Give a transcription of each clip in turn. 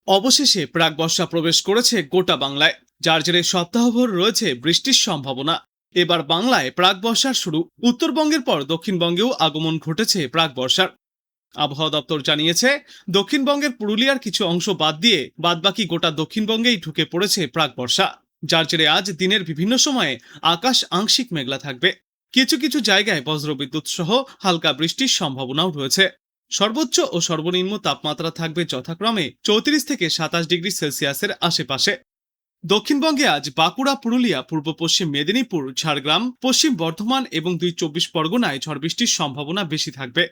অবশেষে প্রাক বর্ষা প্রবেশ করেছে গোটা বাংলায়, যার জেরে সপ্তাহভর রয়েছে বৃষ্টির সম্ভাবনা। এবার বাংলায় প্রাক বর্ষার শুরু। উত্তরবঙ্গের পর দক্ষিণবঙ্গেও আগমন ঘটেছে প্রাক বর্ষার। আবহাওয়া দপ্তর জানিয়েছে, দক্ষিণবঙ্গের পুরুলিয়ার কিছু অংশ বাদ দিয়ে বাদবাকি গোটা দক্ষিণবঙ্গেই ঢুকে পড়েছে প্রাক বর্ষা, যার জেরে আজ দিনের বিভিন্ন সময়ে আকাশ আংশিক মেঘলা থাকবে। কিছু কিছু জায়গায় বজ্রবিদ্যুৎ সহ হালকা বৃষ্টির সম্ভাবনাও রয়েছে। সর্বোচ্চ ও সর্বনিম্ন তাপমাত্রা থাকবে যথাক্রমে 34 থেকে 27 ডিগ্রি সেলসিয়াসের আশেপাশে। দক্ষিণবঙ্গে আজ বাঁকুড়া, পুরুলিয়া, পূর্ব পশ্চিম মেদিনীপুর, ঝাড়গ্রাম, পশ্চিম বর্ধমান এবং 24 পরগনায় ঝড় বৃষ্টির সম্ভাবনা বেশি থাকবে।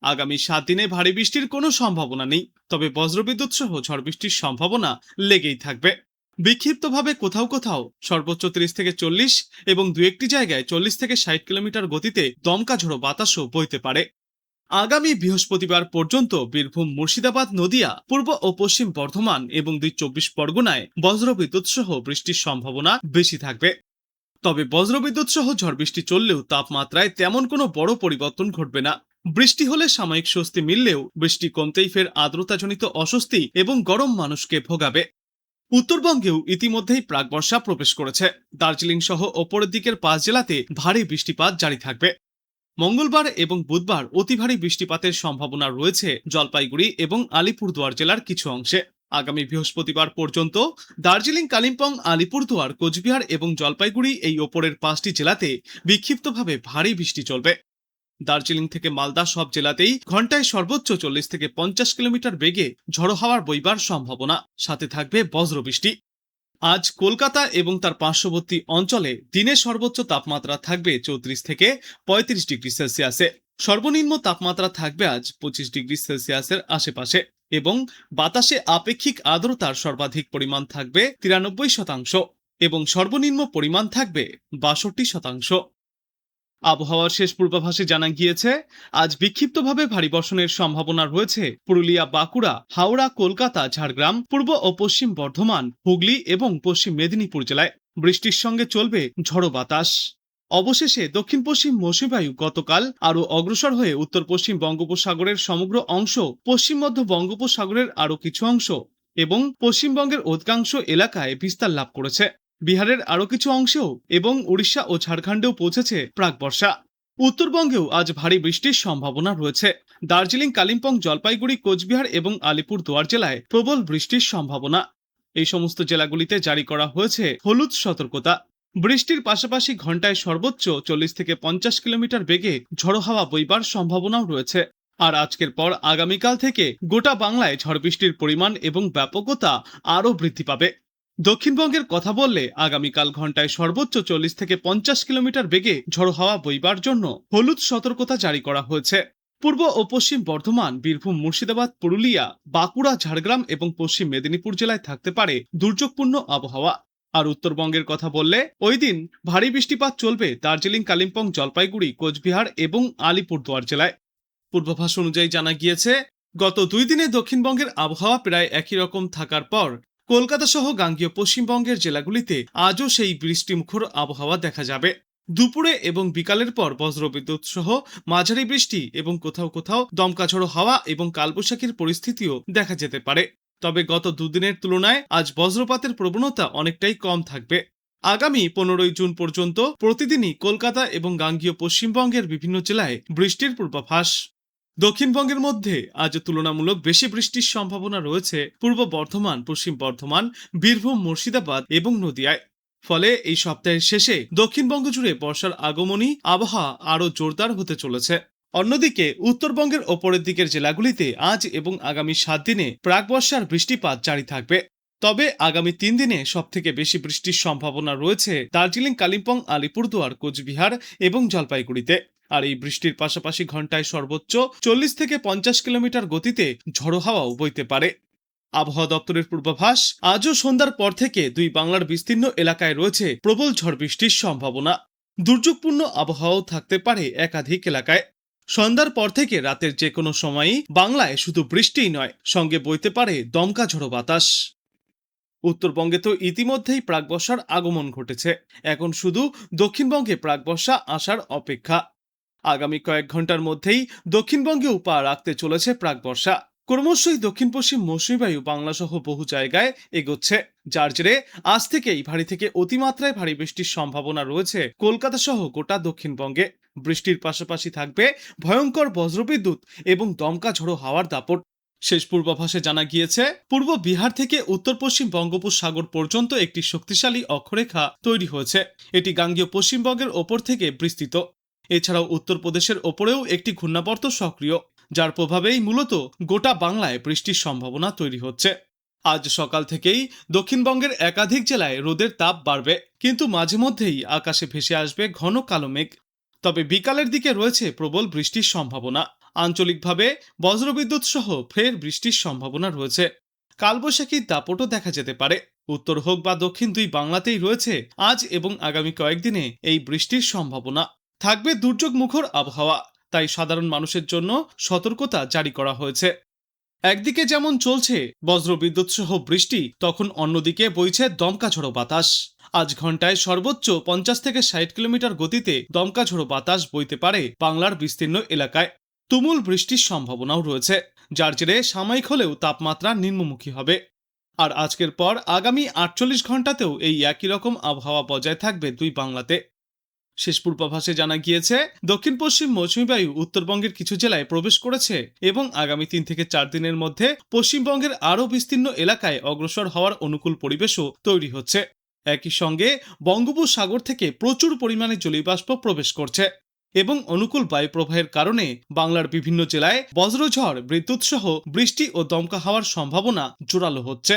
আগামী 7 দিনে ভারী বৃষ্টির কোনো সম্ভাবনা নেই, তবে বজ্রবিদ্যুৎ সহ ঝড় বৃষ্টির সম্ভাবনা লেগেই থাকবে। বিক্ষিপ্তভাবে কোথাও কোথাও সর্বোচ্চ 30 থেকে 40 এবং দু একটি জায়গায় 40 থেকে 60 কিলোমিটার গতিতে দমকা ঝোড়ো বাতাসও বইতে পারে। আগামী বৃহস্পতিবার পর্যন্ত বীরভূম, মুর্শিদাবাদ, নদিয়া, পূর্ব ও পশ্চিম বর্ধমান এবং 24 পরগনায় বজ্রবিদ্যুৎ সহ বৃষ্টির সম্ভাবনা বেশি থাকবে। তবে বজ্রবিদ্যুৎ সহ ঝড় বৃষ্টি চললেও তাপমাত্রায় তেমন কোনো বড় পরিবর্তন ঘটবে না। বৃষ্টি হলে সাময়িক স্বস্তি মিললেও বৃষ্টি কমতেই ফের আর্দ্রতাজনিত অস্বস্তি এবং গরম মানুষকে ভোগাবে। উত্তরবঙ্গেও ইতিমধ্যেই প্রাকবর্ষা প্রবেশ করেছে। দার্জিলিং সহ ওপরের দিকের 5 জেলাতে ভারী বৃষ্টিপাত জারি থাকবে। মঙ্গলবার এবং বুধবার অতি ভারী বৃষ্টিপাতের সম্ভাবনা রয়েছে জলপাইগুড়ি এবং আলিপুরদুয়ার জেলার কিছু অংশে। আগামী বৃহস্পতিবার পর্যন্ত দার্জিলিং, কালিম্পং, আলিপুরদুয়ার, কোচবিহার এবং জলপাইগুড়ি এই ওপরের 5টি জেলাতে বিক্ষিপ্তভাবে ভারী বৃষ্টি চলবে। দার্জিলিং থেকে মালদা সব জেলাতেই ঘন্টায় সর্বোচ্চ 40 থেকে 50 কিলোমিটার বেগে ঝড়ো হাওয়ার বইবার সম্ভাবনা, সাথে থাকবে বজ্রবৃষ্টি। আজ কলকাতা এবং তার পার্শ্ববর্তী অঞ্চলে দিনে সর্বোচ্চ তাপমাত্রা থাকবে 34 থেকে 35 ডিগ্রি সেলসিয়াসে। সর্বনিম্ন তাপমাত্রা থাকবে আজ 25 ডিগ্রি সেলসিয়াসের আশেপাশে এবং বাতাসে আপেক্ষিক আর্দ্রতার সর্বাধিক পরিমাণ থাকবে 93% এবং সর্বনিম্ন পরিমাণ থাকবে 62%। আবহাওয়ার শেষ পূর্বাভাসে জানা গিয়েছে, আজ বিক্ষিপ্তভাবে ভারী বর্ষণের সম্ভাবনা রয়েছে পুরুলিয়া, বাঁকুড়া, হাওড়া, কলকাতা, ঝাড়গ্রাম, পূর্ব ও পশ্চিম বর্ধমান, হুগলি এবং পশ্চিম মেদিনীপুর জেলায়। বৃষ্টির সঙ্গে চলবে ঝড়ো বাতাস। অবশেষে দক্ষিণ পশ্চিম মৌসুমী বায়ু গতকাল আরও অগ্রসর হয়ে উত্তর পশ্চিম বঙ্গোপসাগরের সমগ্র অংশ, পশ্চিম মধ্য বঙ্গোপসাগরের আরও কিছু অংশ এবং পশ্চিমবঙ্গের অধিকাংশ এলাকায় বিস্তার লাভ করেছে। বিহারের আরও কিছু অংশেও এবং উড়িষ্যা ও ঝাড়খণ্ডেও পৌঁছেছে প্রাক বর্ষা। উত্তরবঙ্গেও আজ ভারী বৃষ্টির সম্ভাবনা রয়েছে। দার্জিলিং, কালিম্পং, জলপাইগুড়ি, কোচবিহার এবং আলিপুরদুয়ার জেলায় প্রবল বৃষ্টির সম্ভাবনা। এই সমস্ত জেলাগুলিতে জারি করা হয়েছে হলুদ সতর্কতা। বৃষ্টির পাশাপাশি ঘন্টায় সর্বোচ্চ 40 থেকে 50 কিলোমিটার বেগে ঝড়ো হাওয়া বইবার সম্ভাবনাও রয়েছে। আর আজকের পর আগামীকাল থেকে গোটা বাংলায় ঝড় বৃষ্টির পরিমাণ এবং ব্যাপকতা আরও বৃদ্ধি পাবে। দক্ষিণবঙ্গের কথা বললে আগামীকাল ঘন্টায় সর্বোচ্চ 40 থেকে 50 কিলোমিটার বেগে ঝড়ো হাওয়া বইবার জন্য হলুদ সতর্কতা জারি করা হয়েছে। পূর্ব ও পশ্চিম বর্ধমান, বীরভূম, মুর্শিদাবাদ, পুরুলিয়া, বাঁকুড়া, ঝাড়গ্রাম এবং পশ্চিম মেদিনীপুর জেলায় থাকতে পারে দুর্যোগপূর্ণ আবহাওয়া। আর উত্তরবঙ্গের কথা বললে ওই দিন ভারী বৃষ্টিপাত চলবে দার্জিলিং, কালিম্পং, জলপাইগুড়ি, কোচবিহার এবং আলিপুরদুয়ার জেলায়। পূর্বাভাস অনুযায়ী জানা গিয়েছে, গত 2 দিনে দক্ষিণবঙ্গের আবহাওয়া প্রায় একই রকম থাকার পর কলকাতা সহ গাঙ্গেয় পশ্চিমবঙ্গের জেলাগুলিতে আজও সেই বৃষ্টিমুখর আবহাওয়া দেখা যাবে। দুপুরে এবং বিকালের পর বজ্রবিদ্যুৎ সহ মাঝারি বৃষ্টি এবং কোথাও কোথাও দমকা ঝড়ো হাওয়া এবং কালবৈশাখীর পরিস্থিতিও দেখা যেতে পারে। তবে গত 2 দিনের তুলনায় আজ বজ্রপাতের প্রবণতা অনেকটাই কম থাকবে। আগামী 15 জুন পর্যন্ত প্রতিদিনই কলকাতা এবং গাঙ্গেয় পশ্চিমবঙ্গের বিভিন্ন জেলায় বৃষ্টির পূর্বাভাস। দক্ষিণবঙ্গের মধ্যে আজ তুলনামূলক বেশি বৃষ্টির সম্ভাবনা রয়েছে পূর্ব বর্ধমান, পশ্চিম বর্ধমান, বীরভূম, মুর্শিদাবাদ এবং নদিয়ায়। ফলে এই সপ্তাহের শেষে দক্ষিণবঙ্গ জুড়ে বর্ষার আগমনী আবহাওয়া আরও জোরদার হতে চলেছে। অন্যদিকে উত্তরবঙ্গের ওপরের দিকের জেলাগুলিতে আজ এবং আগামী 7 দিনে প্রাক বর্ষার বৃষ্টিপাত জারি থাকবে। তবে আগামী 3 দিনে সবথেকে বেশি বৃষ্টির সম্ভাবনা রয়েছে দার্জিলিং, কালিম্পং, আলিপুরদুয়ার, কোচবিহার এবং জলপাইগুড়িতে। আর এই বৃষ্টির পাশাপাশি ঘন্টায় সর্বোচ্চ 40 থেকে 50 কিলোমিটার গতিতে ঝড়ো হাওয়াও বইতে পারে। আবহাওয়া দপ্তরের পূর্বাভাস, আজও সন্ধ্যার পর থেকে দুই বাংলার বিস্তীর্ণ এলাকায় রয়েছে প্রবল ঝড় বৃষ্টির সম্ভাবনা। দুর্যোগপূর্ণ আবহাওয়াও থাকতে পারে একাধিক এলাকায়। সন্ধ্যার পর থেকে রাতের যে কোনো সময়ই বাংলায় শুধু বৃষ্টিই নয়, সঙ্গে বইতে পারে দমকা ঝড়ো বাতাস। উত্তরবঙ্গে তো ইতিমধ্যেই প্রাকবর্ষার আগমন ঘটেছে, এখন শুধু দক্ষিণবঙ্গে প্রাকবর্ষা আসার অপেক্ষা। আগামী কয়েক ঘন্টার মধ্যেই দক্ষিণবঙ্গেও পা রাখতে চলেছে প্রাকবর্ষা। ক্রমশই দক্ষিণ পশ্চিম মৌসুমী বায়ু বাংলা সহ বহু জায়গায় এগোচ্ছে, যার জেরে আজ থেকেই ভারী থেকে অতিমাত্রায় ভারী বৃষ্টির সম্ভাবনা রয়েছে কলকাতা সহ গোটা দক্ষিণবঙ্গে। বৃষ্টির পাশাপাশি থাকবে ভয়ঙ্কর বজ্রবিদ্যুৎ এবং দমকা ঝোড়ো হাওয়ার দাপট। শেষ পূর্বাভাসে জানা গিয়েছে, পূর্ব বিহার থেকে উত্তর পশ্চিম বঙ্গোপসাগর পর্যন্ত একটি শক্তিশালী অক্ষরেখা তৈরি হয়েছে। এটি গাঙ্গেয় পশ্চিমবঙ্গের ওপর থেকে বিস্তৃত। এছাড়াও উত্তরপ্রদেশের ওপরেও একটি ঘূর্ণাবর্ত সক্রিয়, যার প্রভাবেই মূলত গোটা বাংলায় বৃষ্টির সম্ভাবনা তৈরি হচ্ছে। আজ সকাল থেকেই দক্ষিণবঙ্গের একাধিক জেলায় রোদের তাপ বাড়বে, কিন্তু মাঝে মধ্যেই আকাশে ভেসে আসবে ঘন কালো মেঘ। তবে বিকালের দিকে রয়েছে প্রবল বৃষ্টির সম্ভাবনা। আঞ্চলিকভাবে বজ্রবিদ্যুৎ সহ ফের বৃষ্টির সম্ভাবনা রয়েছে। কালবৈশাখীর দাপটও দেখা যেতে পারে। উত্তর হোক বা দক্ষিণ, দুই বাংলাতেই রয়েছে আজ এবং আগামী কয়েকদিনে এই বৃষ্টির সম্ভাবনা। থাকবে দুর্যোগ মুখর আবহাওয়া, তাই সাধারণ মানুষের জন্য সতর্কতা জারি করা হয়েছে। একদিকে যেমন চলছে বজ্রবিদ্যুৎ সহ বৃষ্টি, তখন অন্যদিকে বইছে দমকা ঝোড়ো বাতাস। আজ ঘন্টায় সর্বোচ্চ 50 থেকে 60 কিলোমিটার গতিতে দমকা ঝোড়ো বাতাস বইতে পারে বাংলার বিস্তীর্ণ এলাকায়। তুমুল বৃষ্টির সম্ভাবনাও রয়েছে, যার জেরে সাময়িক হলেও তাপমাত্রা নিম্নমুখী হবে। আর আজকের পর আগামী 48 ঘন্টাতেও এই একই রকম আবহাওয়া বজায় থাকবে দুই বাংলাতে। শেষ পূর্বাভাসে জানা গিয়েছে, দক্ষিণ পশ্চিম মৌসুমী বায়ু উত্তরবঙ্গের কিছু জেলায় প্রবেশ করেছে এবং আগামী 3 থেকে 4 দিনের মধ্যে পশ্চিমবঙ্গের আরও বিস্তীর্ণ এলাকায় অগ্রসর হওয়ার অনুকূল পরিবেশও তৈরি হচ্ছে। একই সঙ্গে বঙ্গোপসাগর থেকে প্রচুর পরিমাণে জলীয়বাষ্প প্রবেশ করছে এবং অনুকূল বায়ু প্রবাহের কারণে বাংলার বিভিন্ন জেলায় বজ্রঝড়, বিদ্যুৎ সহ বৃষ্টি ও দমকা হাওয়ার সম্ভাবনা জোরালো হচ্ছে।